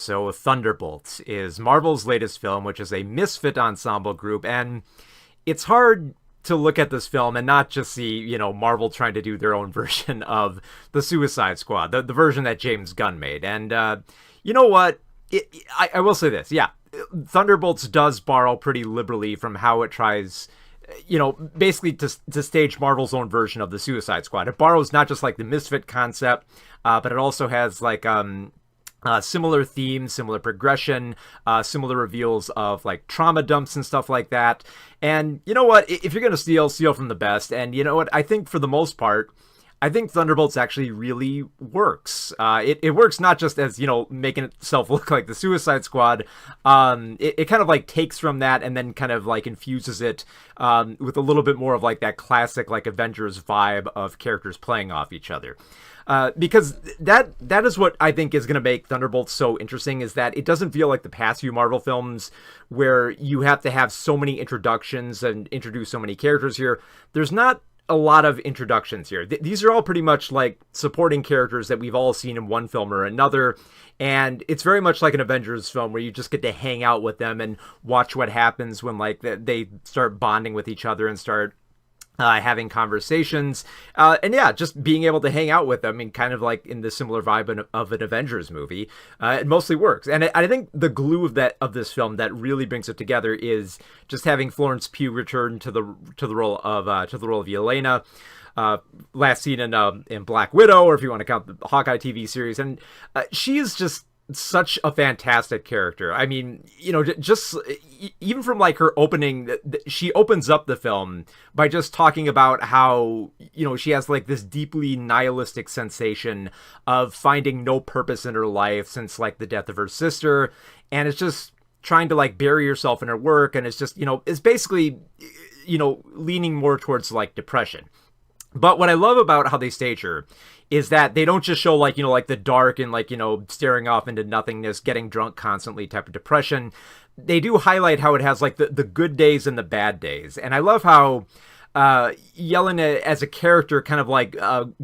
So, Thunderbolts is Marvel's latest film, which is a misfit ensemble group, and it's hard to look at this film and not just see, Marvel trying to do their own version of the Suicide Squad, the version that James Gunn made. And you know what? I will say this, yeah, Thunderbolts does borrow pretty liberally from how it tries, basically to stage Marvel's own version of the Suicide Squad. It borrows not just like the misfit concept, but it also has like similar themes, similar progression, similar reveals of like trauma dumps and stuff like that. And you know what? If you're gonna steal from the best. And you know what? I think for the most part, I think Thunderbolts actually really works. It works not just as, making itself look like the Suicide Squad. It kind of like takes from that and then kind of like infuses it with a little bit more of like that classic like Avengers vibe of characters playing off each other. Because that is what I think is going to make Thunderbolts so interesting, is that it doesn't feel like the past few Marvel films where you have to have so many introductions and introduce so many characters here. There's not a lot of introductions here. These are all pretty much like supporting characters that we've all seen in one film or another, and it's very much like an Avengers film where you just get to hang out with them and watch what happens when like they start bonding with each other and start having conversations, and yeah, just being able to hang out with them, and kind of like in the similar vibe of an Avengers movie. It mostly works, and I think the glue of this film that really brings it together is just having Florence Pugh return to the role of Yelena. Last seen in Black Widow, or if you want to count the Hawkeye TV series, and she is just such a fantastic character. I mean, just even from like her opening, she opens up the film by just talking about how, she has like this deeply nihilistic sensation of finding no purpose in her life since like the death of her sister. And it's just trying to like bury herself in her work. And it's just, it's basically, leaning more towards like depression. But what I love about how they stage her is that they don't just show like, like the dark and like, staring off into nothingness, getting drunk constantly type of depression. They do highlight how it has like the good days and the bad days. And I love how Yelena as a character kind of like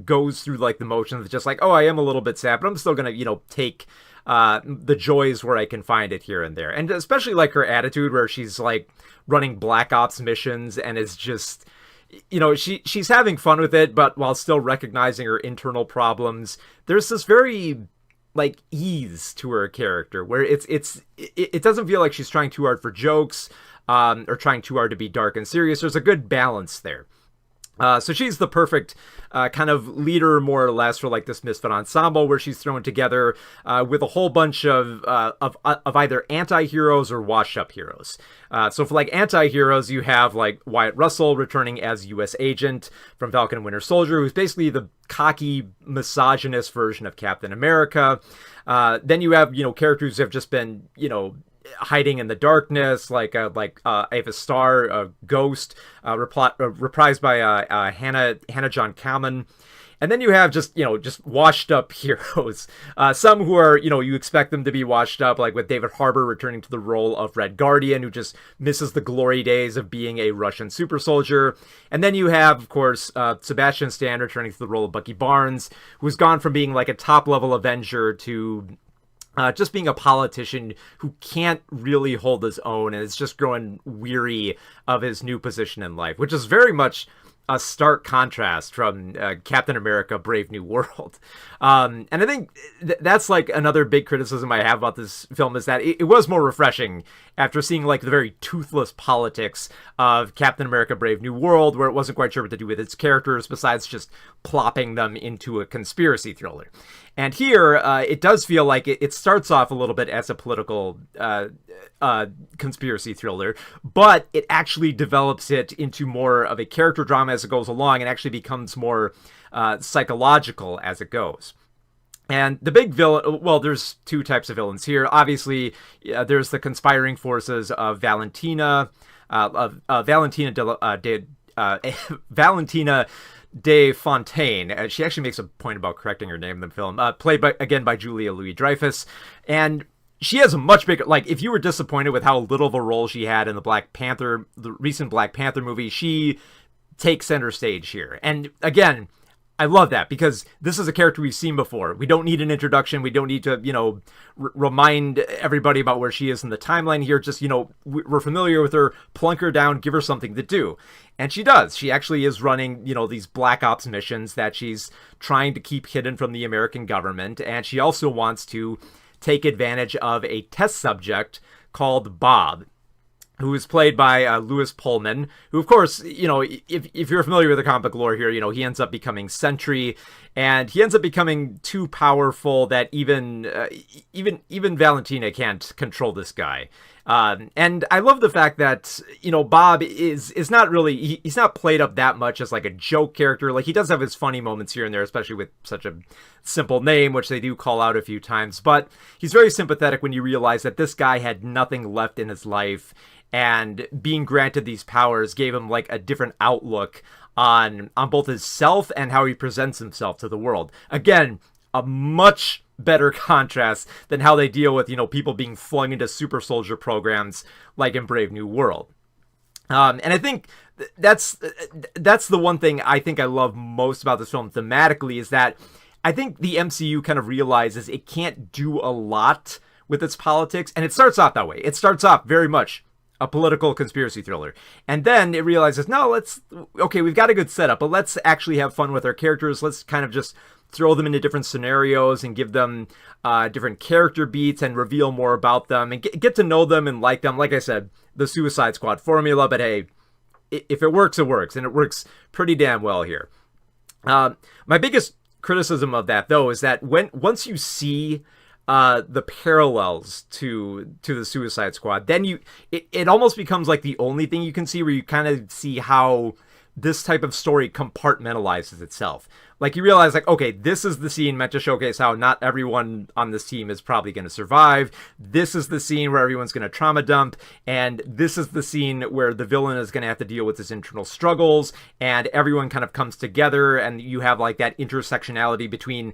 goes through like the motions, just like, oh, I am a little bit sad, but I'm still going to, take the joys where I can find it here and there. And especially like her attitude where she's like running Black Ops missions and is just, she's having fun with it, but while still recognizing her internal problems. There's this very like ease to her character where it doesn't feel like she's trying too hard for jokes, or trying too hard to be dark and serious. There's a good balance there. So she's the perfect kind of leader, more or less, for like this misfit ensemble where she's thrown together with a whole bunch of either anti-heroes or washed-up heroes. So for like anti-heroes, you have like Wyatt Russell returning as U.S. agent from Falcon and Winter Soldier, who's basically the cocky, misogynist version of Captain America. Then you have, characters who have just been, hiding in the darkness, like Ava Starr, Ghost, reprised by Hannah John Kamen. And then you have just washed up heroes. Some who are, you expect them to be washed up, like with David Harbour returning to the role of Red Guardian, who just misses the glory days of being a Russian super soldier. And then you have, of course, Sebastian Stan returning to the role of Bucky Barnes, who's gone from being like a top-level Avenger to just being a politician who can't really hold his own and is just growing weary of his new position in life, which is very much a stark contrast from Captain America Brave New World. And I think that's like another big criticism I have about this film, is that it was more refreshing after seeing like the very toothless politics of Captain America Brave New World, where it wasn't quite sure what to do with its characters besides just plopping them into a conspiracy thriller. And here, it does feel like it starts off a little bit as a political conspiracy thriller, but it actually develops it into more of a character drama as it goes along, and actually becomes more psychological as it goes. And the big villain, well, there's two types of villains here. Obviously, there's the conspiring forces of Valentina de Fontaine. She actually makes a point about correcting her name in the film. Played by Julia Louis-Dreyfus. And she has a much bigger, like, if you were disappointed with how little of a role she had in the recent Black Panther movie, she takes center stage here. And again, I love that because this is a character we've seen before. We don't need an introduction. We don't need to, remind everybody about where she is in the timeline here. Just, we're familiar with her, plunk her down, give her something to do. And she does. She actually is running, these black ops missions that she's trying to keep hidden from the American government. And she also wants to take advantage of a test subject called Bob, who is played by Louis Pullman, who, of course, if you're familiar with the comic book lore here, he ends up becoming Sentry, and he ends up becoming too powerful that even Valentina can't control this guy. And I love the fact that, Bob is not really, he's not played up that much as like a joke character. Like, he does have his funny moments here and there, especially with such a simple name, which they do call out a few times, but he's very sympathetic when you realize that this guy had nothing left in his life, and being granted these powers gave him like a different outlook on both his self and how he presents himself to the world. Again, a much better contrast than how they deal with, people being flung into super soldier programs like in Brave New World. And I think that's the one thing I think I love most about this film thematically, is that I think the MCU kind of realizes it can't do a lot with its politics, and it starts off that way. It starts off very much a political conspiracy thriller. And then it realizes, no, we've got a good setup, but let's actually have fun with our characters. Let's kind of just throw them into different scenarios and give them different character beats and reveal more about them and get to know them and like them. Like I said, the Suicide Squad formula, but hey, if it works, it works. And it works pretty damn well here. My biggest criticism of that, though, is that once you see the parallels to the Suicide Squad, then it almost becomes like the only thing you can see, where you kind of see how this type of story compartmentalizes itself. Like, you realize, like, okay, this is the scene meant to showcase how not everyone on this team is probably going to survive. This is the scene where everyone's going to trauma dump. And this is the scene where the villain is going to have to deal with his internal struggles. And everyone kind of comes together. And you have, like, that intersectionality between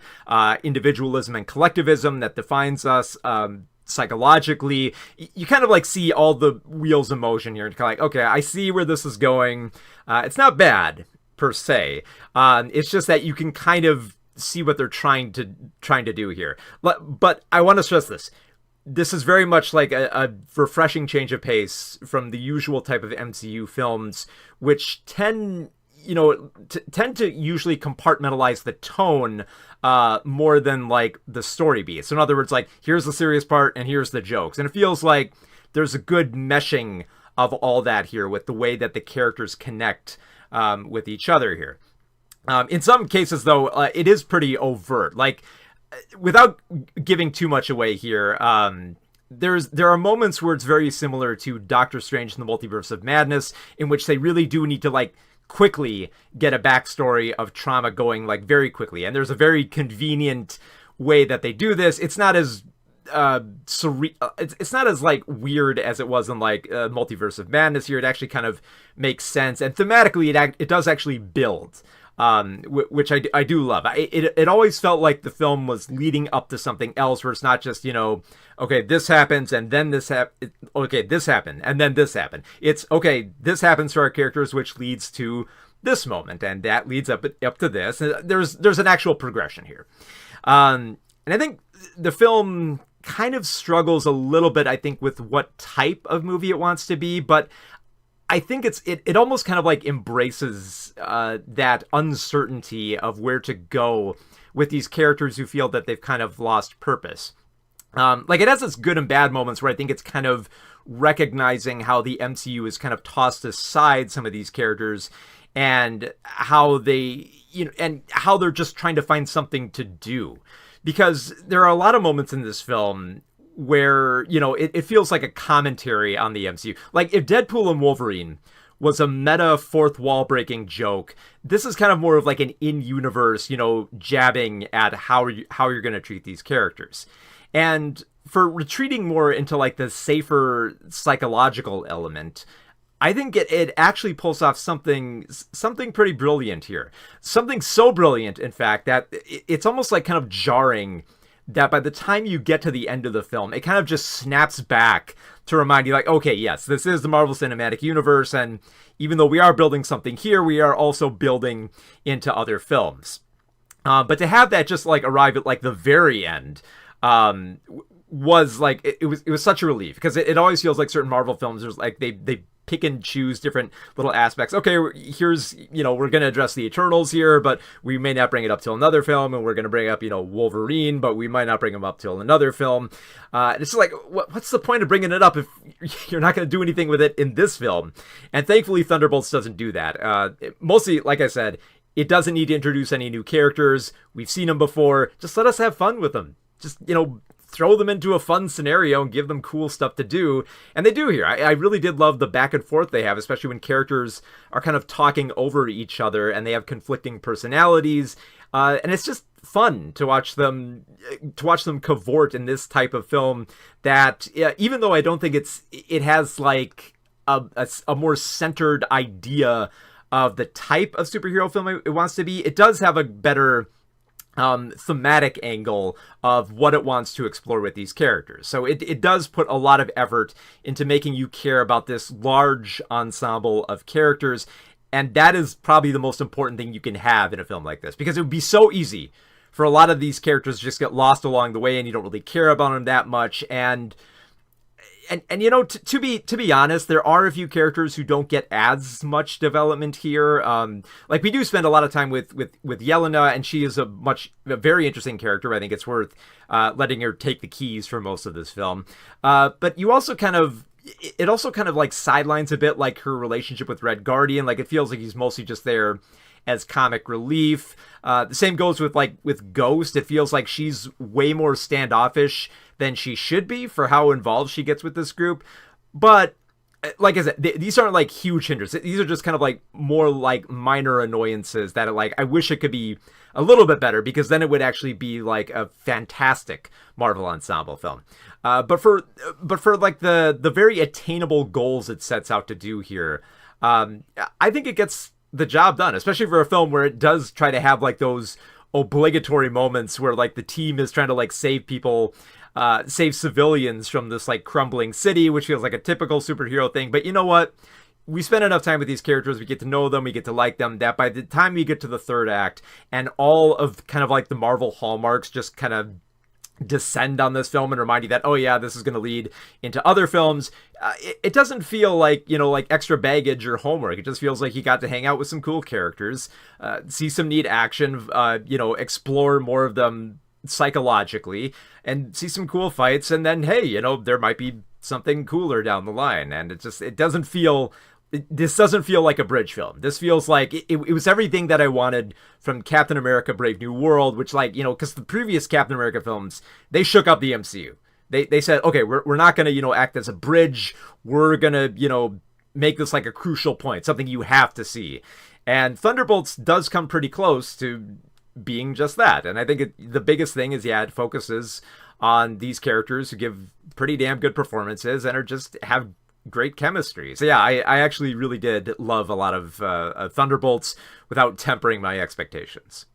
individualism and collectivism that defines us psychologically. You kind of, like, see all the wheels in motion here. And kind of like, okay, I see where this is going. It's not bad per se. It's just that you can kind of see what they're trying to do here. But I want to stress this. This is very much like a refreshing change of pace from the usual type of MCU films, which tend to usually compartmentalize the tone more than like the story beats. So in other words, like, here's the serious part and here's the jokes. And it feels like there's a good meshing of all that here with the way that the characters connect with each other here. In some cases, though, it is pretty overt. Like, without giving too much away here, there are moments where it's very similar to Doctor Strange in the Multiverse of Madness, in which they really do need to, like, quickly get a backstory of trauma going, like, very quickly. And there's a very convenient way that they do this. It's not as it's not as like weird as it was in like Multiverse of Madness here. It actually kind of makes sense, and thematically it does actually build, which I do love. It always felt like the film was leading up to something else, where it's not just, okay, this happens and then this okay, this happened and then this happened. It's okay, this happens to our characters, which leads to this moment, and that leads up to this. There's an actual progression here, and I think the film kind of struggles a little bit, I think, with what type of movie it wants to be, but I think it almost kind of like embraces that uncertainty of where to go with these characters who feel that they've kind of lost purpose. Like, it has its good and bad moments where I think it's kind of recognizing how the MCU has kind of tossed aside some of these characters, and how and how they're just trying to find something to do. Because there are a lot of moments in this film where, it feels like a commentary on the MCU. Like, if Deadpool and Wolverine was a meta fourth wall breaking joke, this is kind of more of like an in-universe, jabbing at how you're going to treat these characters. And for retreating more into like the safer psychological element, I think it actually pulls off something pretty brilliant here. Something so brilliant, in fact, that it's almost like kind of jarring that by the time you get to the end of the film, it kind of just snaps back to remind you, like, okay, yes, this is the Marvel Cinematic Universe, and even though we are building something here, we are also building into other films. But to have that just like arrive at like the very end, was like it was such a relief, because it always feels like certain Marvel films, there's like they pick and choose different little aspects. Okay, here's, we're going to address the Eternals here, but we may not bring it up till another film, and we're going to bring up, Wolverine, but we might not bring him up till another film. It's like, what's the point of bringing it up if you're not going to do anything with it in this film? And thankfully, Thunderbolts doesn't do that. Mostly, like I said, it doesn't need to introduce any new characters. We've seen them before. Just let us have fun with them. Just, throw them into a fun scenario and give them cool stuff to do. And they do here. I really did love the back and forth they have, especially when characters are kind of talking over each other and they have conflicting personalities. And it's just fun to watch them cavort in this type of film that, even though I don't think it has like a more centered idea of the type of superhero film it wants to be, it does have a better thematic angle of what it wants to explore with these characters. So it does put a lot of effort into making you care about this large ensemble of characters, and that is probably the most important thing you can have in a film like this, because it would be so easy for a lot of these characters to just get lost along the way and you don't really care about them that much. And to be honest, there are a few characters who don't get as much development here. Like we do spend a lot of time with Yelena, and she is a very interesting character. I think it's worth letting her take the keys for most of this film. But it also kind of like sidelines a bit, like her relationship with Red Guardian. Like it feels like he's mostly just there as comic relief. The same goes with Ghost. It feels like she's way more standoffish than she should be for how involved she gets with this group. But like I said, these aren't like huge hindrances. These are just kind of like more like minor annoyances that I wish it could be a little bit better, because then it would actually be like a fantastic Marvel ensemble film. But for like the very attainable goals it sets out to do here, I think it gets the job done, especially for a film where it does try to have like those obligatory moments where like the team is trying to like save civilians from this like crumbling city, which feels like a typical superhero thing. But you know what? We spend enough time with these characters, we get to know them, we get to like them, that by the time we get to the third act and all of kind of like the Marvel hallmarks just kind of descend on this film and remind you that, oh yeah, this is going to lead into other films, it doesn't feel like, like extra baggage or homework. It just feels like you got to hang out with some cool characters, see some neat action, explore more of them psychologically, and see some cool fights, and then hey, there might be something cooler down the line. And this doesn't feel like a bridge film. This feels like it was everything that I wanted from Captain America Brave New World, which, like, because the previous Captain America films, they shook up the MCU. They said, okay, we're not going to, act as a bridge. We're going to, make this like a crucial point, something you have to see. And Thunderbolts does come pretty close to being just that. And I think the biggest thing is, it focuses on these characters who give pretty damn good performances and are just have great chemistry. So yeah, I actually really did love a lot of Thunderbolts without tempering my expectations.